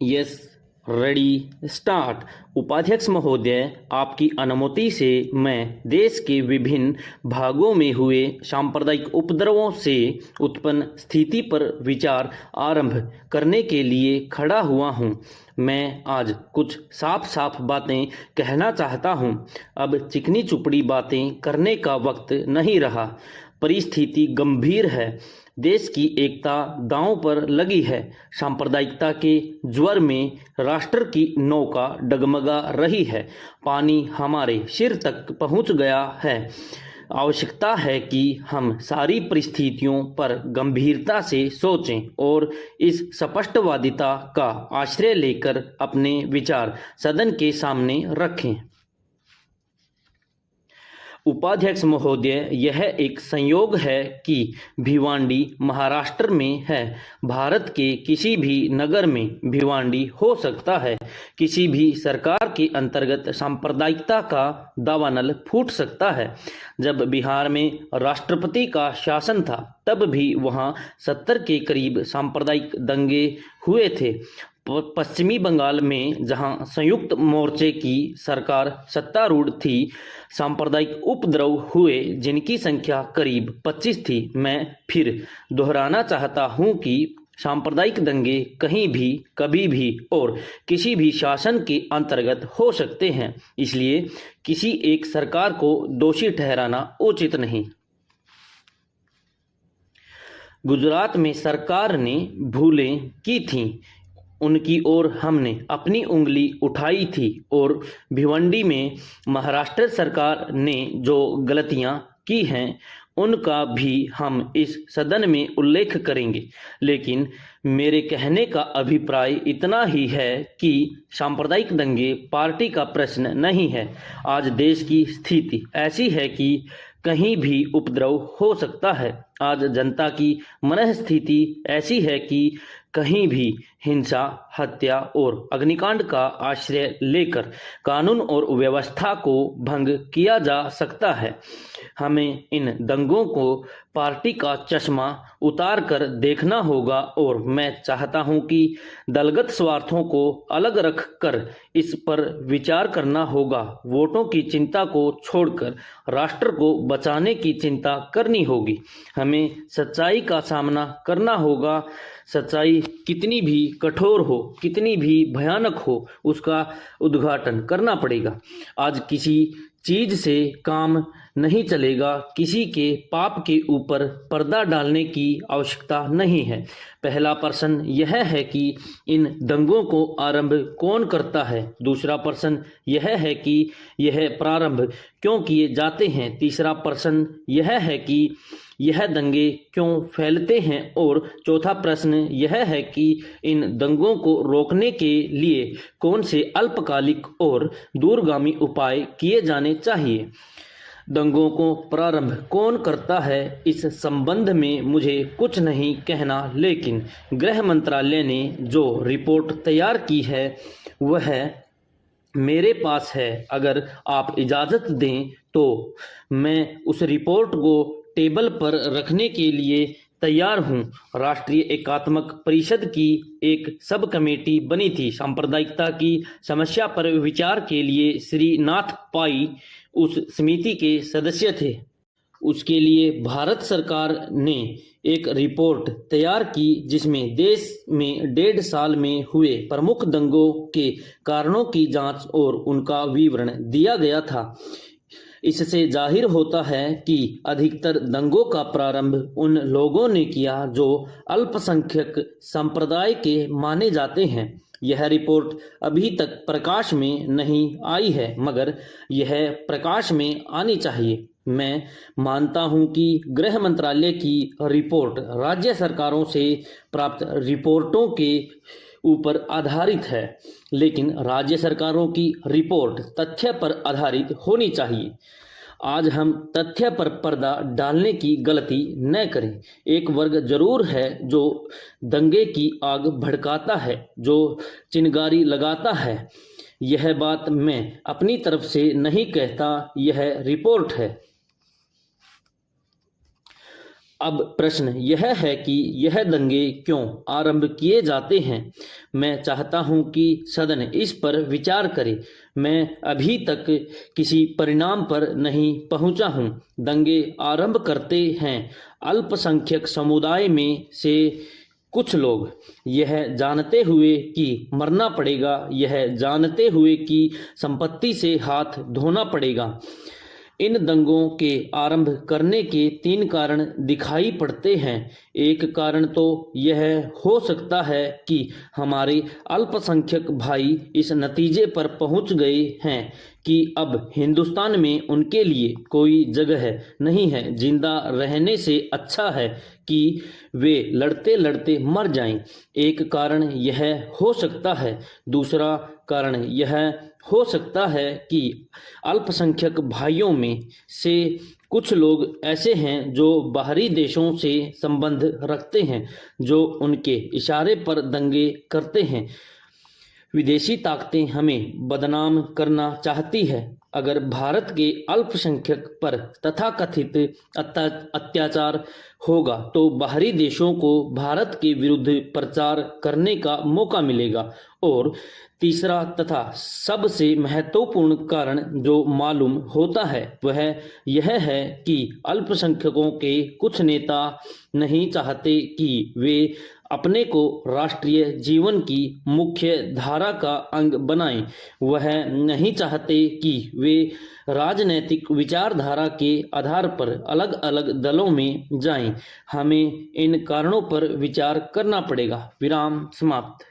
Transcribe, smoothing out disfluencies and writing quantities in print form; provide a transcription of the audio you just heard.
Yes, ready, start. उपाध्यक्ष महोदय, आपकी अनुमति से मैं देश के विभिन्न भागों में हुए सांप्रदायिक उपद्रवों से उत्पन्न स्थिति पर विचार आरंभ करने के लिए खड़ा हुआ हूँ। मैं आज कुछ साफ साफ बातें कहना चाहता हूँ। अब चिकनी चुपड़ी बातें करने का वक्त नहीं रहा। परिस्थिति गंभीर है। देश की एकता दांव पर लगी है। सांप्रदायिकता के ज्वर में राष्ट्र की नौका डगमगा रही है। पानी हमारे सिर तक पहुंच गया है। आवश्यकता है कि हम सारी परिस्थितियों पर गंभीरता से सोचें और इस स्पष्टवादिता का आश्रय लेकर अपने विचार सदन के सामने रखें। उपाध्यक्ष महोदय, यह एक संयोग है कि भिवांडी महाराष्ट्र में है। भारत के किसी भी नगर में भिवांडी हो सकता है। किसी भी सरकार के अंतर्गत सांप्रदायिकता का दावानल फूट सकता है। जब बिहार में राष्ट्रपति का शासन था तब भी वहां 70 के करीब सांप्रदायिक दंगे हुए थे। पश्चिमी बंगाल में जहां संयुक्त मोर्चे की सरकार सत्तारूढ़ थी, सांप्रदायिक उपद्रव हुए जिनकी संख्या करीब 25 थी। मैं फिर दोहराना चाहता हूं कि सांप्रदायिक दंगे कहीं भी, कभी भी और किसी भी शासन के अंतर्गत हो सकते हैं। इसलिए किसी एक सरकार को दोषी ठहराना उचित नहीं। गुजरात में सरकार ने भूलें की थीं, उनकी ओर हमने अपनी उंगली उठाई थी, और भिवंडी में महाराष्ट्र सरकार ने जो गलतियां की हैं उनका भी हम इस सदन में उल्लेख करेंगे। लेकिन मेरे कहने का अभिप्राय इतना ही है कि सांप्रदायिक दंगे पार्टी का प्रश्न नहीं है। आज देश की स्थिति ऐसी है कि कहीं भी उपद्रव हो सकता है। आज जनता की मनःस्थिति ऐसी है कि कहीं भी हिंसा, हत्या और अग्निकांड का आश्रय लेकर कानून और व्यवस्था को भंग किया जा सकता है। हमें इन दंगों को पार्टी का चश्मा उतार कर देखना होगा, और मैं चाहता हूं कि दलगत स्वार्थों को अलग रख कर इस पर विचार करना होगा। वोटों की चिंता को छोड़कर राष्ट्र को बचाने की चिंता करनी होगी। हमें सच्चाई का सामना करना होगा। सच्चाई कितनी भी कठोर हो, कितनी भी भयानक हो, उसका उद्घाटन करना पड़ेगा। आज किसी चीज से काम नहीं चलेगा। किसी के पाप के ऊपर पर्दा डालने की आवश्यकता नहीं है। पहला प्रश्न यह है कि इन दंगों को आरंभ कौन करता है। दूसरा प्रश्न यह है कि यह प्रारंभ क्यों किए जाते हैं। तीसरा प्रश्न यह है कि यह दंगे क्यों फैलते हैं, और चौथा प्रश्न यह है कि इन दंगों को रोकने के लिए कौन से अल्पकालिक और दूरगामी उपाय किए जाने चाहिए। दंगों को प्रारंभ कौन करता है, इस संबंध में मुझे कुछ नहीं कहना, लेकिन गृह मंत्रालय ने जो रिपोर्ट तैयार की है वह मेरे पास है। अगर आप इजाज़त दें तो मैं उस रिपोर्ट को टेबल पर रखने के लिए तैयार हूं। राष्ट्रीय एकात्मक परिषद की एक सब कमेटी बनी थी। सांप्रदायिकता की समस्या पर विचार के लिए श्री नाथ पाई उस समिति के सदस्य थे। उसके लिए भारत सरकार ने एक रिपोर्ट तैयार की जिसमें देश में 1.5 साल में हुए प्रमुख दंगों के कारणों की जांच और उनका विवरण दिया गया था। इससे जाहिर होता है कि अधिकतर दंगों का प्रारंभ उन लोगों ने किया जो अल्पसंख्यक संप्रदाय के माने जाते हैं। यह रिपोर्ट अभी तक प्रकाश में नहीं आई है, मगर यह प्रकाश में आनी चाहिए। मैं मानता हूं कि गृह मंत्रालय की रिपोर्ट राज्य सरकारों से प्राप्त रिपोर्टों के ऊपर आधारित है, लेकिन राज्य सरकारों की रिपोर्ट तथ्य पर आधारित होनी चाहिए। आज हम तथ्य पर पर्दा डालने की गलती न करें। एक वर्ग जरूर है जो दंगे की आग भड़काता है, जो चिंगारी लगाता है। यह बात मैं अपनी तरफ से नहीं कहता, यह रिपोर्ट है। अब प्रश्न यह है कि यह दंगे क्यों आरंभ किए जाते हैं। मैं चाहता हूं कि सदन इस पर विचार करे। मैं अभी तक किसी परिणाम पर नहीं पहुंचा हूं। दंगे आरंभ करते हैं अल्पसंख्यक समुदाय में से कुछ लोग, यह जानते हुए कि मरना पड़ेगा, यह जानते हुए कि संपत्ति से हाथ धोना पड़ेगा। इन दंगों के आरंभ करने के 3 कारण दिखाई पड़ते हैं। एक कारण तो यह हो सकता है कि हमारे अल्पसंख्यक भाई इस नतीजे पर पहुंच गए हैं कि अब हिंदुस्तान में उनके लिए कोई जगह नहीं है। जिंदा रहने से अच्छा है कि वे लड़ते लड़ते मर जाएं। एक कारण यह हो सकता है। दूसरा कारण यह हो सकता है कि अल्पसंख्यक भाइयों में से कुछ लोग ऐसे हैं जो बाहरी देशों से संबंध रखते हैं, जो उनके इशारे पर दंगे करते हैं। विदेशी ताकतें हमें बदनाम करना चाहती है। अगर भारत के अल्पसंख्यक पर तथाकथित अत्याचार होगा तो बाहरी देशों को भारत के विरुद्ध प्रचार करने का मौका मिलेगा। और तीसरा तथा सबसे महत्वपूर्ण कारण जो मालूम होता है वह यह है कि अल्पसंख्यकों के कुछ नेता नहीं चाहते कि वे अपने को राष्ट्रीय जीवन की मुख्य धारा का अंग बनाएं। वह नहीं चाहते कि वे राजनैतिक विचारधारा के आधार पर अलग अलग दलों में जाएं। हमें इन कारणों पर विचार करना पड़ेगा। विराम समाप्त।